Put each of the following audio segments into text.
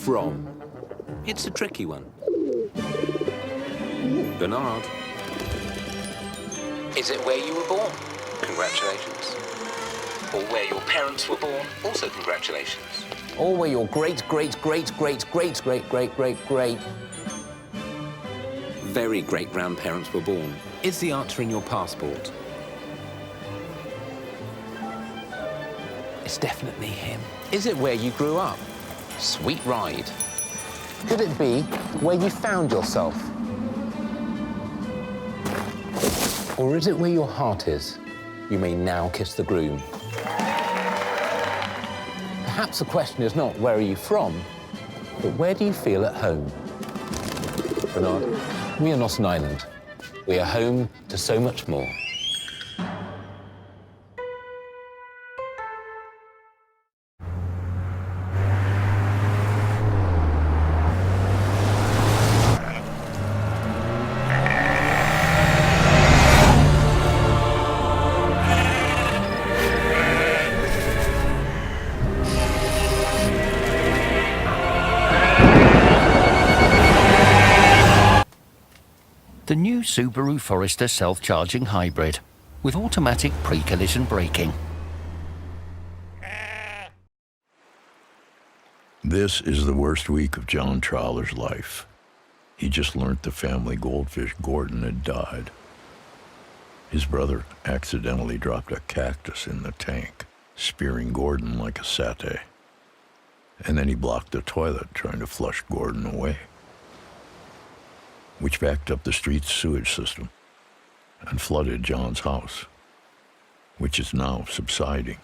from? It's a tricky one. Bernard. Is it where you were born? Congratulations. Or where your parents were born? Also congratulations. Or where your great-great-great-great-great-great-great-great very great-grandparents were born? Is the answer in your passport? It's definitely him. Is it where you grew up? Sweet ride. Could it be where you found yourself? Or is it where your heart is? You may now kiss the groom. Perhaps the question is not where are you from, but where do you feel at home? Bernard, we are not an island. We are home to so much more. The new Subaru Forester self-charging hybrid with automatic pre-collision braking. This is the worst week of John Trawler's life. He just learnt the family goldfish Gordon had died. His brother accidentally dropped a cactus in the tank, spearing Gordon like a satay. And then he blocked the toilet trying to flush Gordon away, which backed up the street's sewage system and flooded John's house, which is now subsiding.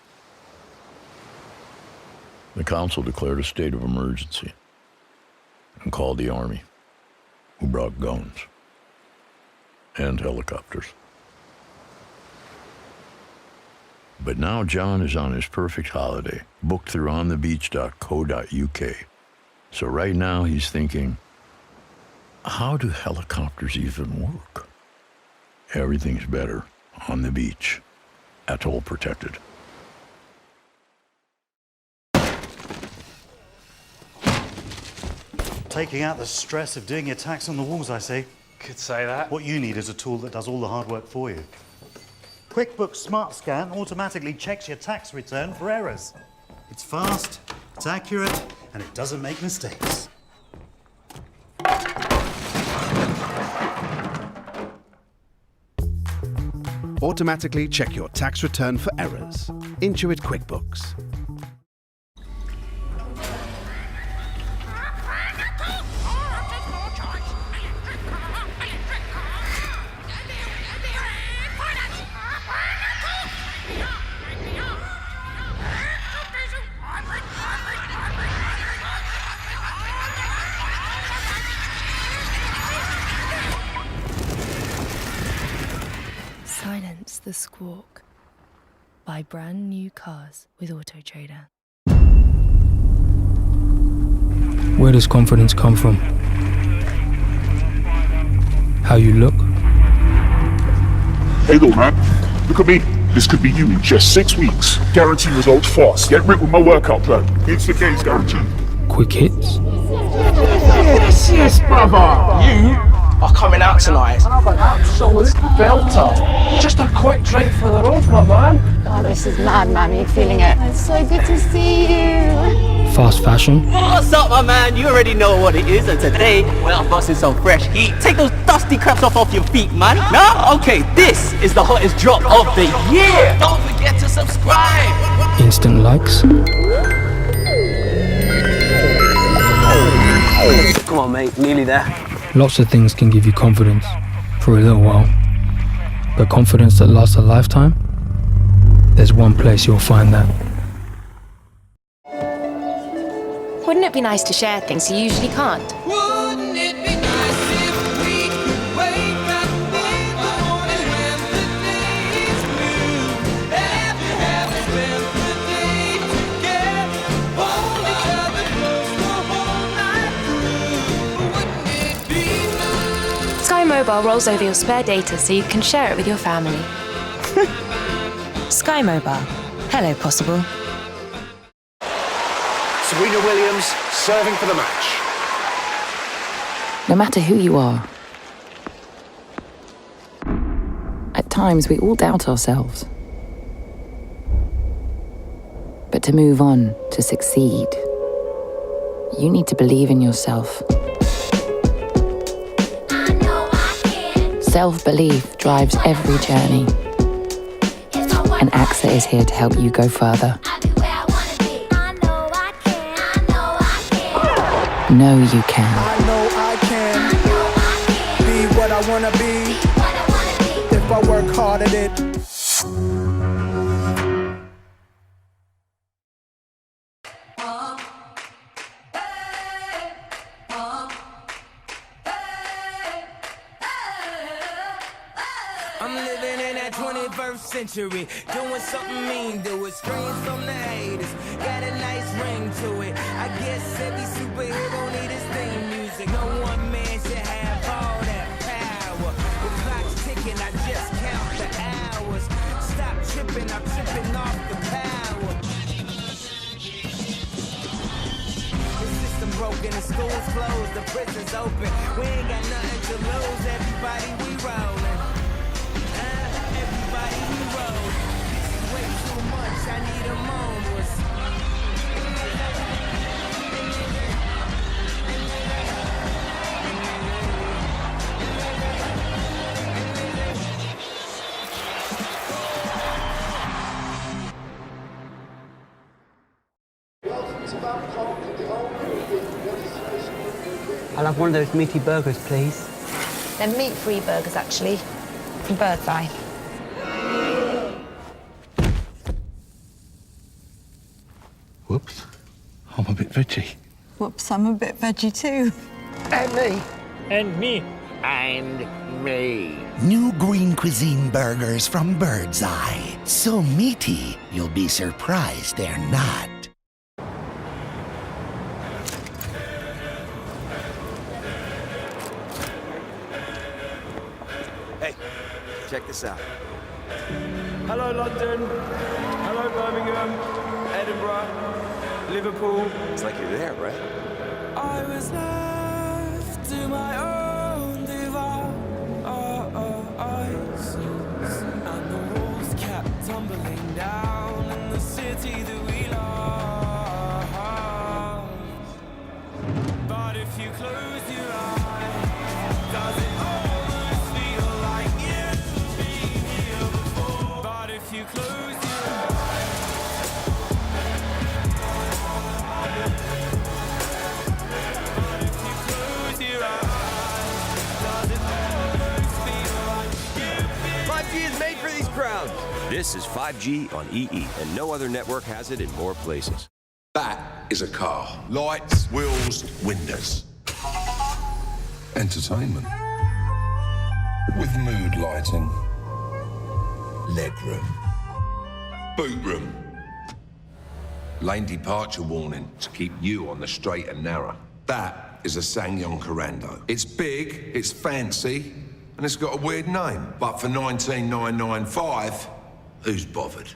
The council declared a state of emergency and called the army, who brought guns and helicopters. But now John is on his perfect holiday, booked through onthebeach.co.uk. So right now he's thinking, how do helicopters even work? Everything's better on the beach, atoll protected. Taking out the stress of doing your tax on the walls, I see. Could say that. What you need is a tool that does all the hard work for you. QuickBooks Smart Scan automatically checks your tax return for errors. It's fast, it's accurate, and it doesn't make mistakes. Automatically check your tax return for errors. Intuit QuickBooks. Silence the Squawk by Brand New Cars with Auto Trader. Where does confidence come from? How you look? Hey though, man. Look at me. This could be you in just 6 weeks. Guarantee results fast. Get ripped with my workout plan. It's the case guarantee. Quick hits? Yes, brother. You are coming out tonight. I'm an absolute belter. Just a quick drink for the road, my man. Oh, this is mad, man. You feeling it? It's so good to see you. Fast fashion? What's up, my man? You already know what it is, and today we're busting some fresh heat. Take those dusty craps off your feet, man. Nah? Okay, this is the hottest drop of the year. Don't forget to subscribe. Instant likes? Come on, mate. Nearly there. Lots of things can give you confidence for a little while. But confidence that lasts a lifetime? There's one place you'll find that. Wouldn't it be nice to share things you usually can't? Wouldn't it be nice if we could wake up in the morning when the day is blue? After having spent the day together, hold each other close the whole night through. Wouldn't it be nice? Sky Mobile rolls over your spare data so you can share it with your family. Sky Mobile. Hello, possible. Serena Williams, serving for the match. No matter who you are, at times we all doubt ourselves. But to move on, to succeed, you need to believe in yourself. Self-belief drives every journey. And AXA is here to help you go further. Know you can. I know I can be what I wanna be if I work hard at it. I'm living in that 21st century, doing something mean to it, screams from the haters, got a nice ring to it. I guess every superhero need his theme music. No one man should have all that power. The clock's ticking, I just count the hours. Stop tripping, I'm tripping off the power. The system broken, the school's closed, the prison's open. We ain't got nothing to lose, everybody we rollin'. Everybody we roll. This is way too much, I need a moment. I'll have one of those meaty burgers, please. They're meat-free burgers, actually, from Bird's Eye. Whoops, I'm a bit veggie. Whoops, I'm a bit veggie too. And me. And me. And me. New green cuisine burgers from Bird's Eye. So meaty, you'll be surprised they're not. Hey, check this out. Hello, London. Hello, Birmingham. Edinburgh. Liverpool. It's like you're there, right? I was left to my own devices, and the walls kept tumbling down in the city that we love. But if you close your eyes, does it almost feel like you've been here before? But if you close your eyes, This is 5G on EE, and no other network has it in more places. That is a car. Lights, wheels, windows. Entertainment. With mood lighting. Legroom. Boot room. Lane departure warning to keep you on the straight and narrow. That is a SsangYong Corando. It's big, it's fancy, and it's got a weird name. But for 19,995, who's bothered?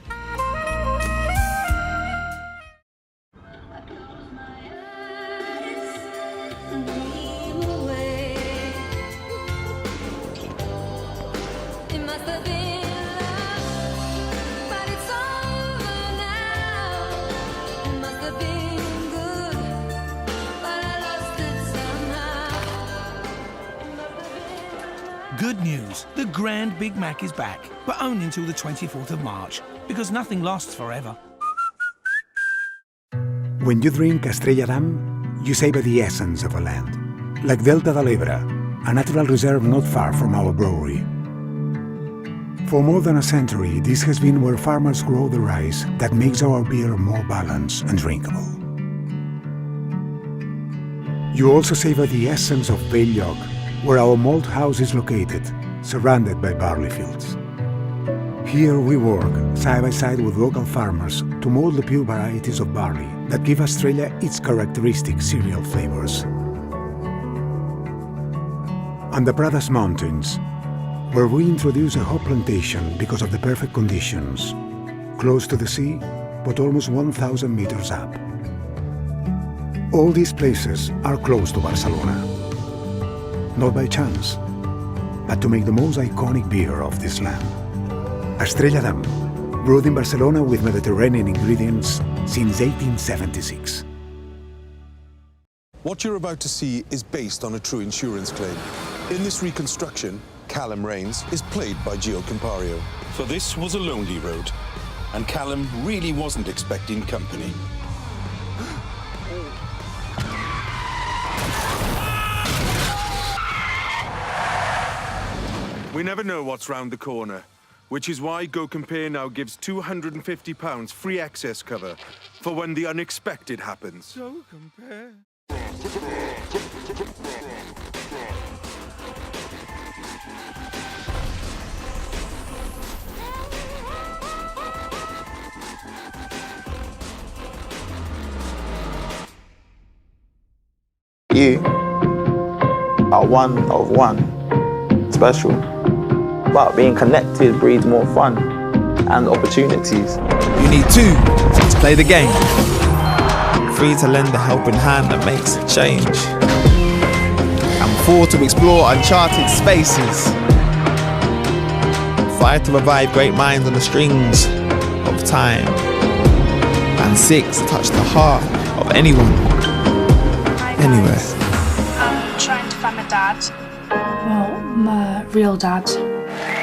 Good news, the Grand Big Mac is back, but only until the 24th of March, because nothing lasts forever. When you drink Estrella Damm, you savor the essence of a land. Like Delta del Ebre, a natural reserve not far from our brewery. For more than a century, this has been where farmers grow the rice that makes our beer more balanced and drinkable. You also savor the essence of Pale Yog, where our malt house is located, surrounded by barley fields. Here we work side by side with local farmers to mold the pure varieties of barley that give Australia its characteristic cereal flavors. And the Pradas Mountains, where we introduce a hop plantation because of the perfect conditions, close to the sea, but almost 1,000 meters up. All these places are close to Barcelona. Not by chance, but to make the most iconic beer of this land. Estrella Damm, brewed in Barcelona with Mediterranean ingredients since 1876. What you're about to see is based on a true insurance claim. In this reconstruction, Callum Rains is played by Gio Campario. For this was a lonely road, and Callum really wasn't expecting company. We never know what's round the corner, which is why Go Compare now gives £250 free excess cover for when the unexpected happens. Go Compare. You are one of one, special. But being connected breeds more fun and opportunities. You need two to play the game. Three to lend a helping hand that makes a change. And four to explore uncharted spaces. Five to revive great minds on the strings of time. And six to touch the heart of anyone. Anywhere. I'm trying to find my dad. Well, my real dad.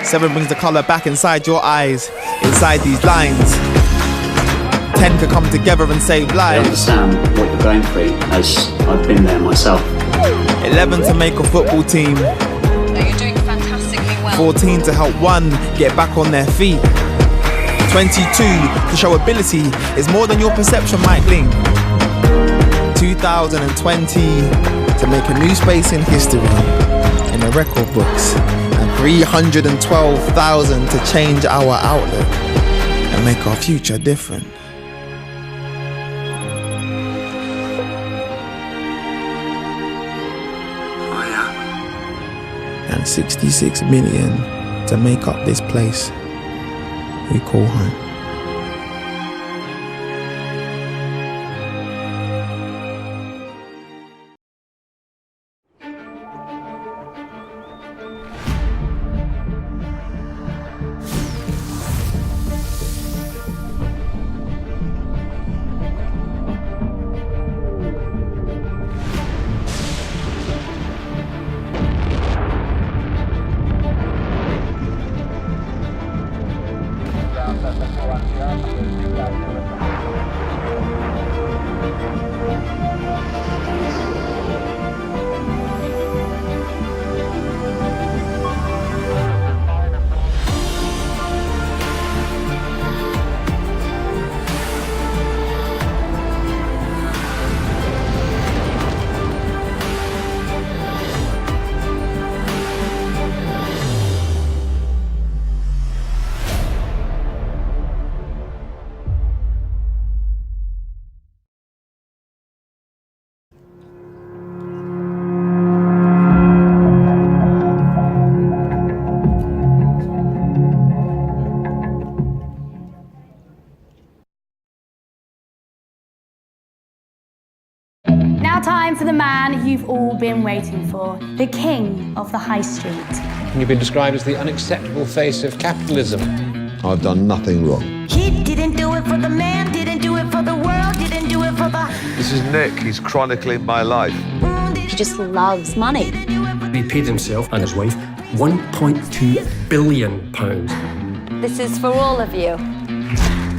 7 brings the colour back inside your eyes, inside these lines. 10 can come together and save lives. I understand what you're going through, as I've been there myself. 11 to make a football team. No, you're doing fantastically well. 14 to help one get back on their feet. 22 to show ability is more than your perception might blink. 2020 to make a new space in history, in the record books. And 312,000 to change our outlook and make our future different. And 66 million to make up this place we call home. Now time for the man you've all been waiting for, the king of the high street. You've been described as the unacceptable face of capitalism. I've done nothing wrong. He didn't do it for the man, didn't do it for the world, didn't do it for the... This is Nick. He's chronicling my life. He just loves money. He paid himself and his wife £1.2 billion. This is for all of you.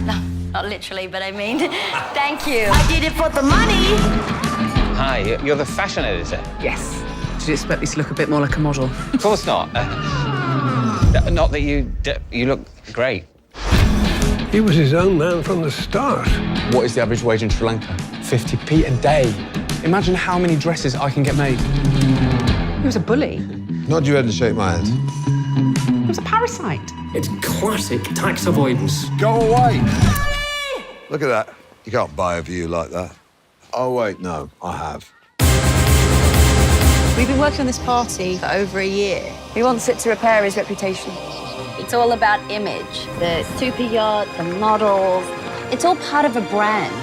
No, not literally, but I mean, thank you. I did it for the money. Hi, you're the fashion editor? Yes. Did you expect me to look a bit more like a model? Of course not. Not that you look great. He was his own man from the start. What is the average wage in Sri Lanka? 50p a day. Imagine how many dresses I can get made. He was a bully. Nod your head and shake my hand. He was a parasite. It's classic tax avoidance. Go away! Look at that. You can't buy a view like that. Oh, wait, no, I have. We've been working on this party for over a year. He wants it to repair his reputation. It's all about image. The super yacht, the models. It's all part of a brand.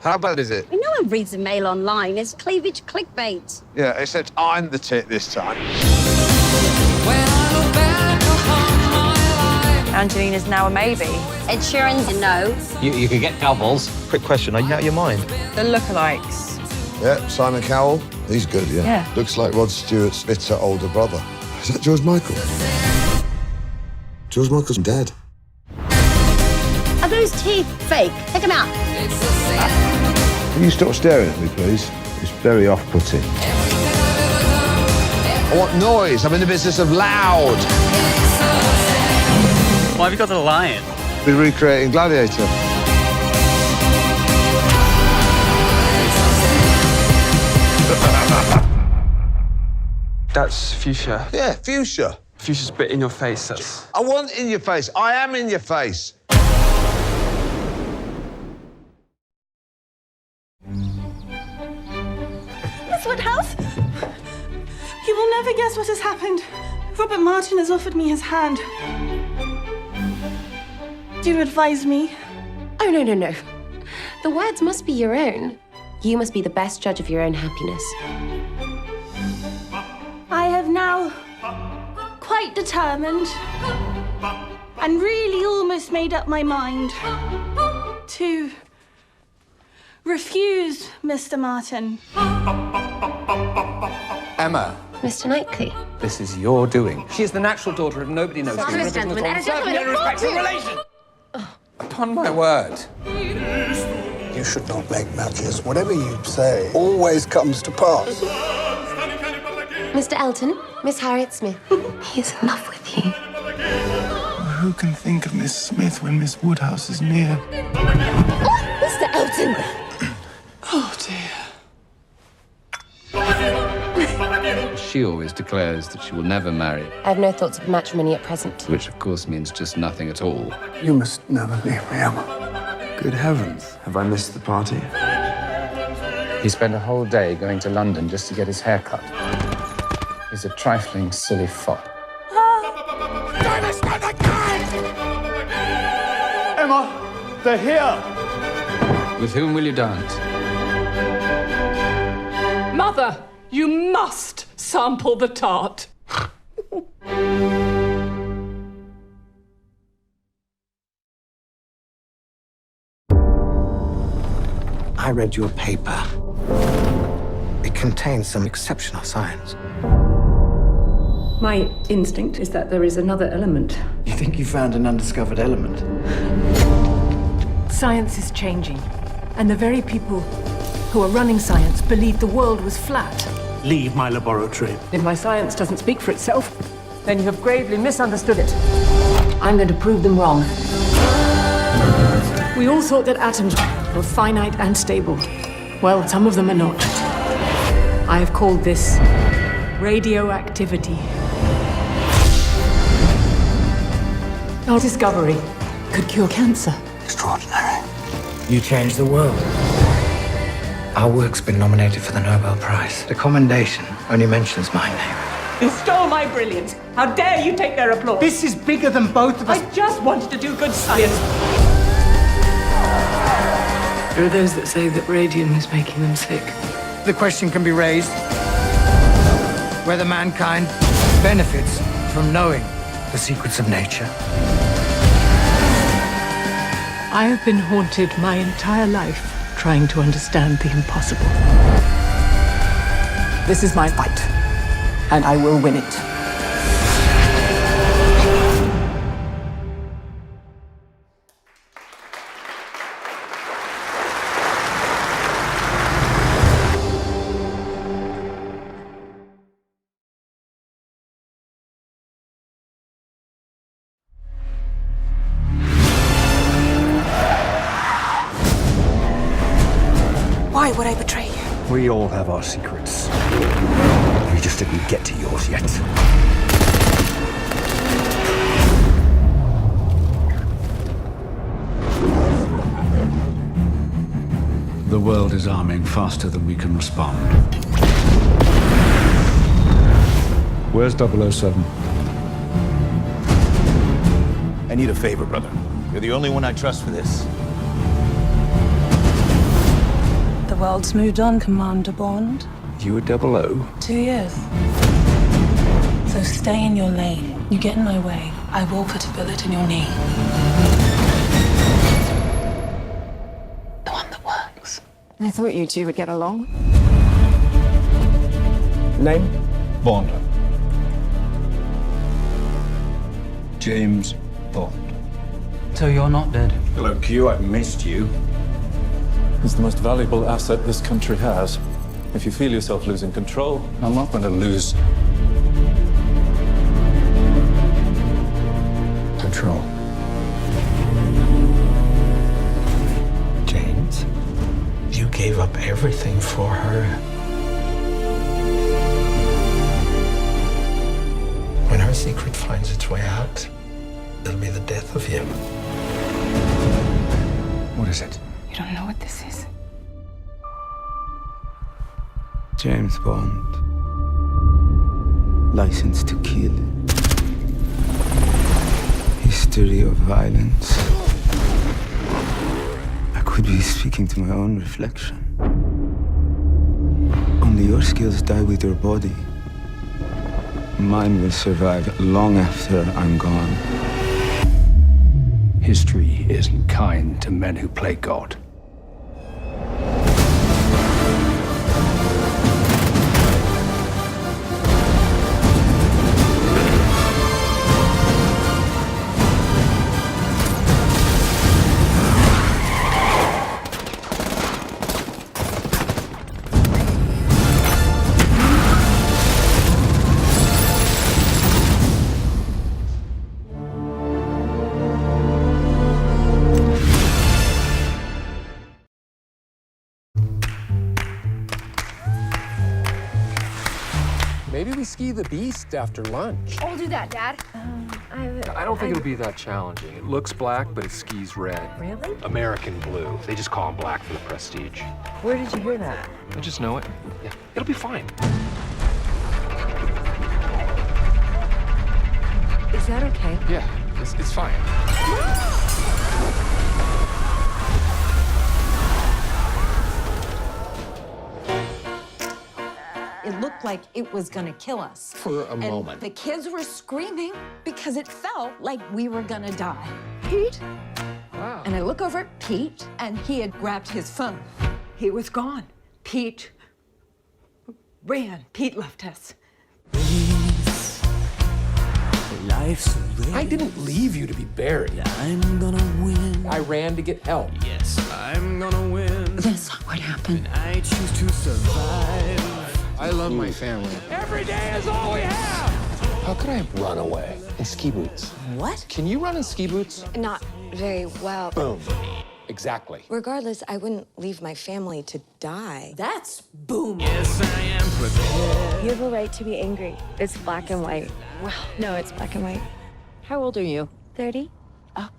How bad is it? We know how one reads the Mail online. It's cleavage clickbait. Yeah, except I'm the tit this time. Angelina's now a maybe. Ed Sheeran's a no. You could get doubles. Quick question, are you out of your mind? The lookalikes. Yeah, Simon Cowell. He's good, yeah. Yeah. Looks like Rod Stewart's bitter older brother. Is that George Michael? George Michael's dead. Are those teeth fake? Take them out. Can you stop staring at me, please? It's very off-putting. I want noise. I'm in the business of loud. Why have you got the lion? We're recreating Gladiator. That's fuchsia. Yeah, fuchsia. Fuchsia's bit in your face, that's... I want in your face. I am in your face. Miss Woodhouse? You will never guess what has happened. Robert Martin has offered me his hand. Do you advise me? Oh, no, no, no. The words must be your own. You must be the best judge of your own happiness. I have now quite determined and really almost made up my mind to refuse Mr. Martin. Emma, Mr. Knightley. this is your doing. She is the natural daughter of nobody knows. Silence, gentlemen, and a gentleman of fortune. relation. Upon my word. You should not make matches. Whatever you say always comes to pass. Mr. Elton, Miss Harriet Smith. He is in love with you. Who can think of Miss Smith when Miss Woodhouse is near? Oh, Mr. Elton! Oh, dear. She always declares that she will never marry, I have no thoughts of matrimony at present. which of course means just nothing at all. You must never leave me, Emma. Good heavens. Have I missed the party? He spent a whole day going to London just to get his hair cut. He's a trifling, silly fop. Emma, they're here. With whom will you dance? Mother, you must sample the tart. I read your paper. It contains some exceptional science. My instinct is that there is another element. You think you found an undiscovered element? Science is changing, and the very people who are running science believed the world was flat. Leave my laboratory. If my science doesn't speak for itself, then you have gravely misunderstood it. I'm going to prove them wrong. We all thought that atoms were finite and stable. Well, some of them are not. I have called this radioactivity. Our discovery could cure cancer. Extraordinary. You changed the world. Our work's been nominated for the Nobel Prize. The commendation only mentions my name. You stole my brilliance. How dare you take their applause? This is bigger than both of us. I just wanted to do good science. There are those that say that radium is making them sick. The question can be raised whether mankind benefits from knowing the secrets of nature. I have been haunted my entire life trying to understand the impossible. This is my fight, and I will win it. Why would I betray you? We all have our secrets. We just didn't get to yours yet. The world is arming faster than we can respond. Where's 007? I need a favor, brother. You're the only one I trust for this. The The world's moved on, Commander Bond. You were 00. 2 years. So stay in your lane. You get in my way, I will put a bullet in your knee. The one that works. I thought you two would get along. Name? Bond. James Bond. So you're not dead? Hello, Q. I've missed you. It's the most valuable asset this country has. If you feel yourself losing control, I'm not going to lose control. James, you gave up everything for her. When her secret finds its way out, it'll be the death of you. What is it? You don't know what this is. James Bond. License to kill. History of violence. I could be speaking to my own reflection. Only your skills die with your body. Mine will survive long after I'm gone. History isn't kind to men who play God. Maybe we ski the beast after lunch. I'll do that, Dad. I don't think it'll be that challenging. It looks black, but it skis red. Really? American blue. They just call them black for the prestige. Where did you hear that? I just know it. Yeah, it'll be fine. Is that okay? Yeah, it's fine. It looked like it was gonna kill us. For a moment. The kids were screaming because it felt like we were gonna die. Pete? Wow. And I look over at Pete, and he had grabbed his phone. He was gone. Pete ran. Pete left us. I didn't leave you to be buried. I'm gonna win. I ran to get help. Yes, I'm gonna win. That's not what happened. I choose to survive. I love my family. Every day is all we have. How could I have run away in ski boots? What? Can you run in ski boots? Not very well. Boom. Exactly. Regardless, I wouldn't leave my family to die. That's boom. Yes, I am prepared. You have a right to be angry. It's black and white. Well, no, it's black and white. How old are you? 30? I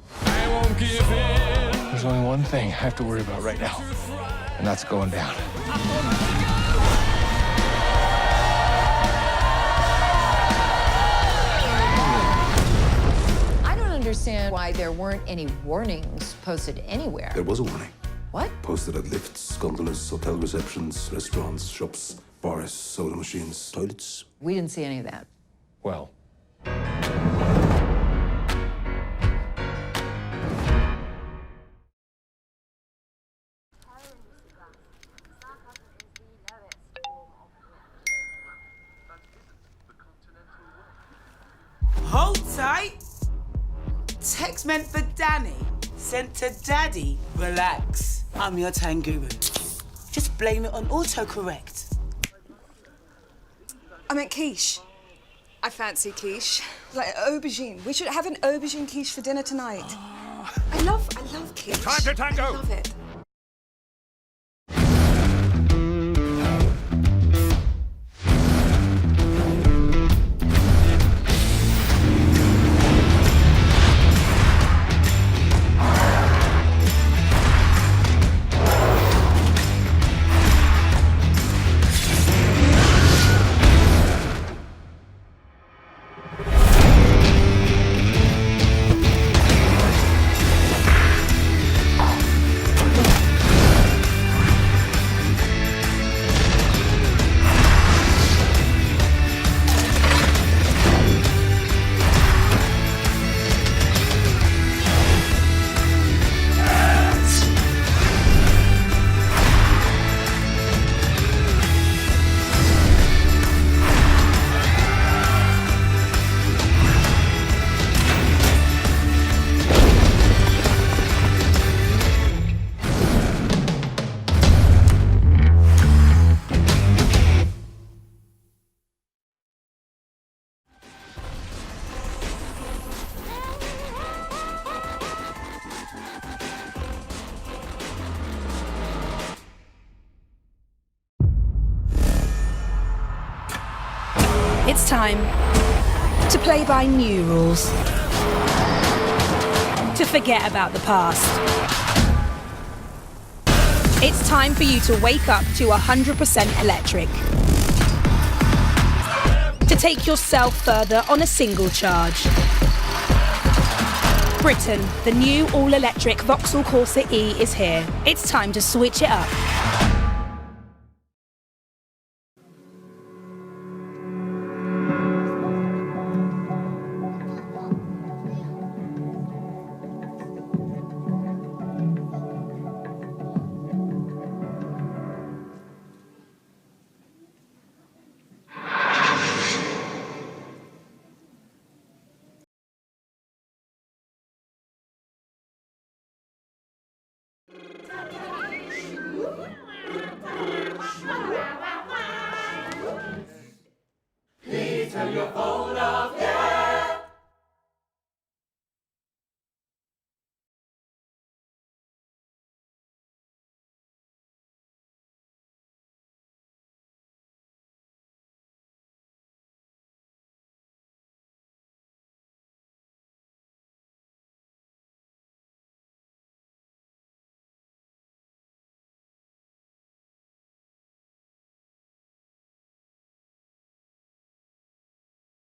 won't give in. There's only one thing I have to worry about right now, and that's going down. I don't understand why there weren't any warnings posted anywhere. There was a warning. What? Posted at lifts, gondolas, hotel receptions, restaurants, shops, bars, soda machines, toilets. We didn't see any of that. Well, Hold tight. Text meant for Danny. Sent to Daddy. Relax. I'm your Tanguru. Just blame it on autocorrect. I meant quiche. I fancy quiche. Like aubergine. We should have an aubergine quiche for dinner tonight. I love quiche. Time to tango. I love it. It's time to play by new rules. To forget about the past. It's time for you to wake up to 100% electric. To take yourself further on a single charge. Britain, the new all-electric Vauxhall Corsa E is here. It's time to switch it up. Please tell your folks.